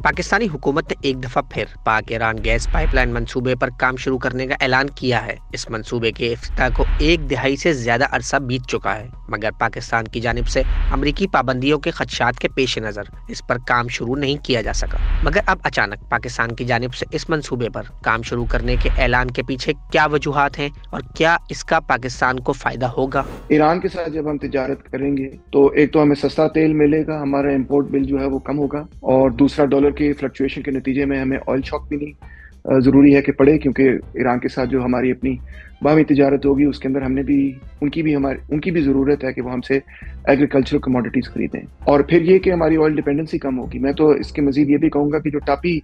پاکستانی حکومت نے ایک دفعہ پھر پاک ایران گیس پائپ لائن منصوبے پر کام شروع کرنے کا اعلان کیا ہے۔ اس منصوبے کے افتتاح کو ایک دہائی سے زیادہ عرصہ بیت چکا ہے، مگر پاکستان کی جانب سے امریکی پابندیوں کے خدشات کے پیش نظر اس پر کام شروع نہیں کیا جا سکا۔ مگر اب اچانک پاکستان کی جانب سے اس منصوبے پر کام شروع کرنے کے اعلان کے پیچھے کیا وجوہات ہیں اور کیا اس کا پاکستان کو فائدہ ہوگا؟ ایران کے ساتھ جب ہم تجارت کریں گے تو ایک تو ہمیں سستا تیل ملے گا، ہمارا امپورٹ بل جو ہے وہ کم ہوگا، اور دوسرا ڈالر کی فلکچویشن کے نتیجے میں ہمیں آئل شاک بھی نہیں ضروری ہے کہ پڑے، کیونکہ ایران کے ساتھ جو ہماری اپنی باہمی تجارت ہوگی اس کے اندر ہم نے بھی ان کی بھی ضرورت ہے کہ وہ ہم سے ایگریکلچرل کموڈیٹیز خریدیں، اور پھر یہ کہ ہماری آئل ڈیپینڈنسی کم ہوگی۔ میں تو اس کے مزید یہ بھی کہوں گا کہ جو ٹاپی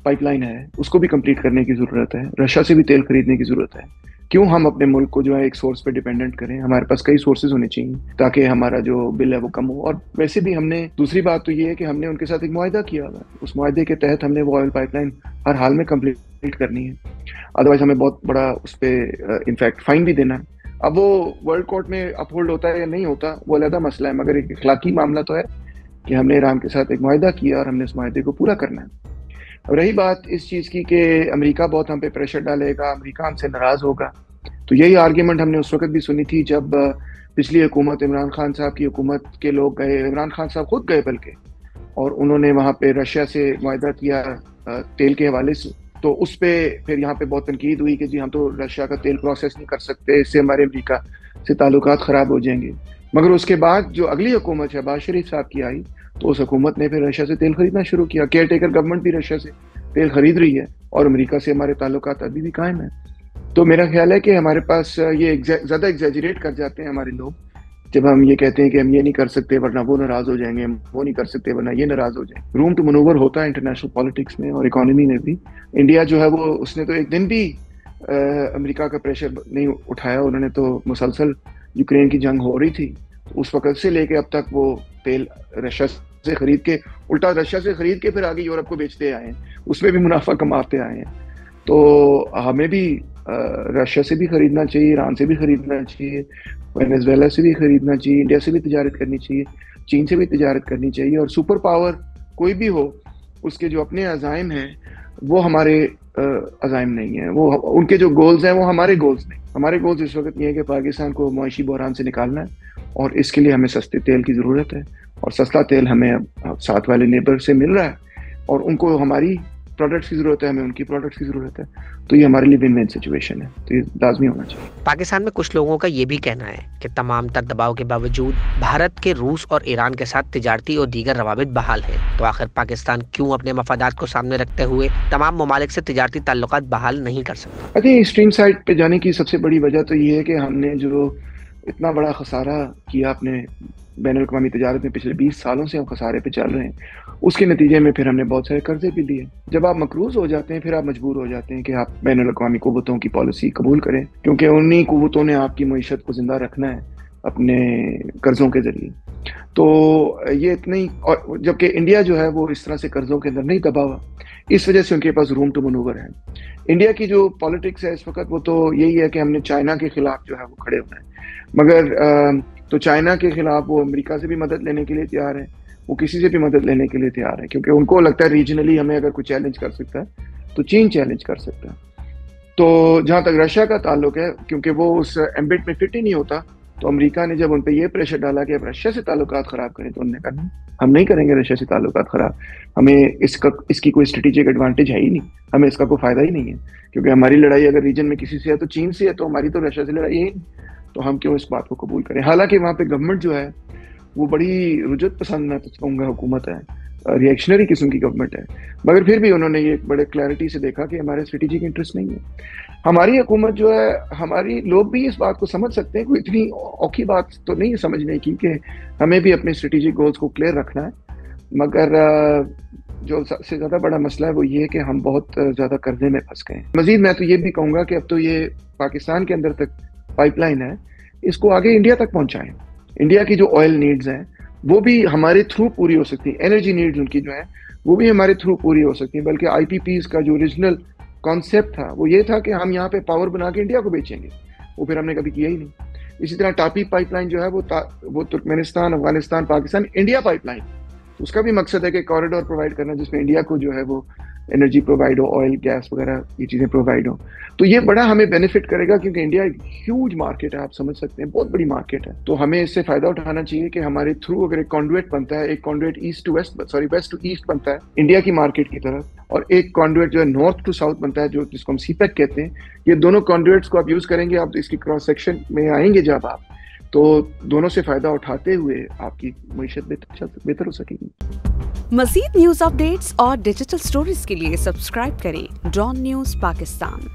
پائپ لائن ہے اس کو بھی کمپلیٹ کرنے کی ضرورت ہے، رشیا سے بھی تیل خریدنے کی ضرورت ہے۔ کیوں ہم اپنے ملک کو جو ہے ایک سورس پہ ڈیپینڈنٹ کریں؟ ہمارے پاس کئی سورسز ہونے چاہیے تاکہ ہمارا جو بل ہے وہ کم ہو۔ اور ویسے بھی ہم نے دوسری بات تو یہ ہے کہ ہم نے ان کے ساتھ ایک معاہدہ کیا ہوا ہے، اس معاہدے کے تحت ہم نے وہ آئل پائپ لائن ہر حال میں کمپلیٹ کرنی ہے، ادروائز ہمیں بہت بڑا اس پہ انفیکٹ فائن بھی دینا ہے۔ اب وہ ورلڈ کورٹ میں اپ ہولڈ ہوتا ہے یا نہیں ہوتا وہ علیحدہ مسئلہ ہے، مگر ایک اخلاقی معاملہ تو ہے کہ ہم نے ایران کے ساتھ ایک معاہدہ کیا اور ہم نے اس معاہدے کو پورا کرنا ہے۔ اب رہی بات اس چیز کی کہ امریکہ بہت ہم پہ پریشر ڈالے گا، امریکہ ہم سے ناراض ہوگا، تو یہی آرگیومنٹ ہم نے اس وقت بھی سنی تھی جب پچھلی حکومت عمران خان صاحب کی حکومت کے لوگ گئے، عمران خان صاحب خود گئے بلکہ، اور انہوں نے وہاں پہ رشیا سے معاہدہ کیا تیل کے حوالے سے، تو اس پہ پھر یہاں پہ بہت تنقید ہوئی کہ جی ہم تو رشیا کا تیل پروسیس نہیں کر سکتے، اس سے ہمارے امریکہ سے تعلقات خراب ہو جائیں گے۔ مگر اس کے بعد جو اگلی حکومت شہباز شریف صاحب کی آئی تو اس حکومت نے پھر رشیا سے تیل خریدنا شروع کیا، کیئر ٹیکر گورنمنٹ بھی رشیا سے تیل خرید رہی ہے اور امریکہ سے ہمارے تعلقات ابھی بھی قائم ہیں۔ تو میرا خیال ہے کہ ہمارے پاس یہ زیادہ ایگزیجریٹ کر جاتے ہیں ہمارے لوگ جب ہم یہ کہتے ہیں کہ ہم یہ نہیں کر سکتے ورنہ وہ ناراض ہو جائیں گے، ہم وہ نہیں کر سکتے ورنہ یہ ناراض ہو جائیں گے۔ روم ٹو منوور ہوتا ہے انٹرنیشنل پالیٹکس میں اور اکانومی میں بھی۔ انڈیا جو ہے وہ اس نے تو ایک دن بھی امریکہ کا پریشر نہیں اٹھایا، انہوں نے تو مسلسل یوکرین کی جنگ ہو رہی تھی اس وقت سے لے کے اب تک وہ تیل رشیا سے خرید کے، الٹا رشیا سے خرید کے پھر آگے یورپ کو بیچتے آئے ہیں، اس میں بھی منافع کماتے آئے ہیں۔ تو ہمیں بھی رشیا سے بھی خریدنا چاہیے، ایران سے بھی خریدنا چاہیے، وینزویلا سے بھی خریدنا چاہیے، انڈیا سے بھی تجارت کرنی چاہیے، چین سے بھی تجارت کرنی چاہیے، اور سپر پاور کوئی بھی ہو اس کے جو اپنے عزائم ہیں وہ ہمارے عزائم نہیں ہیں، وہ ان کے جو گولز ہیں وہ ہمارے گولز نہیں۔ ہمارے گولز اس وقت یہ ہے کہ پاکستان کو معاشی بحران سے نکالنا ہے، اور اس کے لیے ہمیں سستے تیل کی ضرورت ہے، اور سستا تیل ہمیں ساتھ والے نیبر سے مل رہا ہے، اور ان کو ہماری پروڈکٹس کی ضرورت ہے، ہمیں ان کی پروڈکٹس کی ضرورت ہے، تو یہ ہمارے لیے ون ون سچویشن ہے، تو یہ لازمی ہونا چاہیے۔ پاکستان میں کچھ لوگوں کا یہ بھی کہنا ہے کہ تمام تر دباؤ کے باوجود بھارت کے روس اور ایران کے ساتھ تجارتی اور دیگر روابط بحال ہیں، تو آخر پاکستان کیوں اپنے مفادات کو سامنے رکھتے ہوئے تمام ممالک سے تجارتی تعلقات بحال نہیں کر سکتا؟ ایکسٹریم سائڈ پہ جانے کی سب سے بڑی وجہ تو یہ ہے کہ ہم نے جو اتنا بڑا خسارہ کیا اپنے بین الاقوامی تجارت میں، پچھلے 20 سالوں سے ہم خسارے پہ چل رہے ہیں، اس کے نتیجے میں پھر ہم نے بہت سارے قرضے بھی لیے۔ جب آپ مقروض ہو جاتے ہیں پھر آپ مجبور ہو جاتے ہیں کہ آپ بین الاقوامی قوتوں کی پالیسی قبول کریں، کیونکہ انہی قوتوں نے آپ کی معیشت کو زندہ رکھنا ہے اپنے قرضوں کے ذریعے۔ تو یہ اتنی، اور جبکہ انڈیا جو ہے وہ اس طرح سے قرضوں کے اندر نہیں دبا ہوا، اس وجہ سے ان کے پاس روم ٹو منوور ہے۔ انڈیا کی جو پالیٹکس ہے اس وقت وہ تو یہی ہے کہ ہم نے چائنا کے خلاف جو ہے وہ کھڑے ہونا ہے، مگر تو چائنا کے خلاف وہ امریکہ سے بھی مدد لینے کے لیے تیار ہے، وہ کسی سے بھی مدد لینے کے لیے تیار ہے، کیونکہ ان کو لگتا ہے ریجنلی ہمیں اگر کوئی چیلنج کر سکتا ہے تو چین چیلنج کر سکتا ہے۔ تو جہاں تک رشیا کا تعلق ہے، کیونکہ وہ اس ایمبٹ میں فٹ ہی نہیں ہوتا، تو امریکہ نے جب ان پہ یہ پریشر ڈالا کہ اب رشیا سے تعلقات خراب کریں تو انہوں نے کہا ہم نہیں کریں گے رشیا سے تعلقات خراب، ہمیں اس کی کوئی اسٹریٹجک ایڈوانٹیج ہے ہی نہیں، ہمیں اس کا کوئی فائدہ ہی نہیں ہے، کیونکہ ہماری لڑائی اگر ریجن میں کسی سے ہے تو چین سے ہے، تو ہماری تو رشیا سے لڑائی ہے ہی نہیں، تو ہم کیوں اس بات کو قبول کریں۔ حالانکہ وہاں پہ گورنمنٹ جو ہے وہ بڑی رجعت پسند میں کہوں گا حکومت ہے، ریئیکشنری قسم کی گورنمنٹ ہے، مگر پھر بھی انہوں نے یہ بڑے کلیئرٹی سے دیکھا کہ ہمارے اسٹریٹجک انٹرسٹ نہیں ہے۔ ہماری حکومت جو ہے، ہماری لوگ بھی اس بات کو سمجھ سکتے ہیں، کوئی اتنی اوکھی بات تو نہیں ہے سمجھنے کی کہ ہمیں بھی اپنے اسٹریٹجک گولز کو کلیئر رکھنا ہے، مگر جو سب سے زیادہ بڑا مسئلہ ہے وہ یہ ہے کہ ہم بہت زیادہ قرضے میں پھنس گئے ہیں۔ مزید میں تو یہ بھی کہوں گا کہ اب تو یہ پاکستان کے اندر تک پائپ لائن ہے، اس کو آگے انڈیا تک پہنچائیں۔ انڈیا کی جو آئل نیڈز ہیں وہ بھی ہمارے تھرو پوری ہو سکتی ہیں، انرجی نیڈز ان کی جو ہیں وہ بھی ہمارے تھرو پوری ہو سکتی ہیں، بلکہ آئی پی پیز کا جو اوریجنل کانسیپٹ تھا وہ یہ تھا کہ ہم یہاں پہ پاور بنا کے انڈیا کو بیچیں گے، وہ پھر ہم نے کبھی کیا ہی نہیں۔ اسی طرح ٹاپی پائپ لائن جو ہے وہ Turkmenistan, Afghanistan, Pakistan, India pipe line, اس کا بھی مقصد ہے کہ کاریڈور پرووائڈ کرنا جس میں انڈیا کو جو ہے وہ انرجی پرووائڈ ہو, آئل گیس وغیرہ یہ چیزیں پرووائڈ ہو. تو یہ بڑا ہمیں بینیفٹ کرے گا کیونکہ انڈیا ایک ہیوج مارکیٹ ہے, آپ سمجھ سکتے ہیں, بہت بڑی مارکیٹ ہے. تو ہمیں اس سے فائدہ اٹھانا چاہیے کہ ہمارے تھرو اگر ایک کانڈویٹ بنتا ہے, ایک کانڈویٹ ویسٹ ٹو ایسٹ بنتا ہے انڈیا کی مارکیٹ کی طرف, اور ایک کانڈویٹ جو ہے نارتھ ٹو ساؤتھ بنتا ہے جس کو ہم سی پیک کہتے ہیں. یہ دونوں کانڈویٹس کو آپ یوز کریں گے, آپ اس کی کراس سیکشن میں آئیں گے جب آپ, تو دونوں سے فائدہ اٹھاتے ہوئے آپ کی معیشت بہتر ہو سکے گی. مزید نیوز اپ ڈیٹس اور ڈیجیٹل سٹوریز کے لیے سبسکرائب کریں ڈان نیوز پاکستان.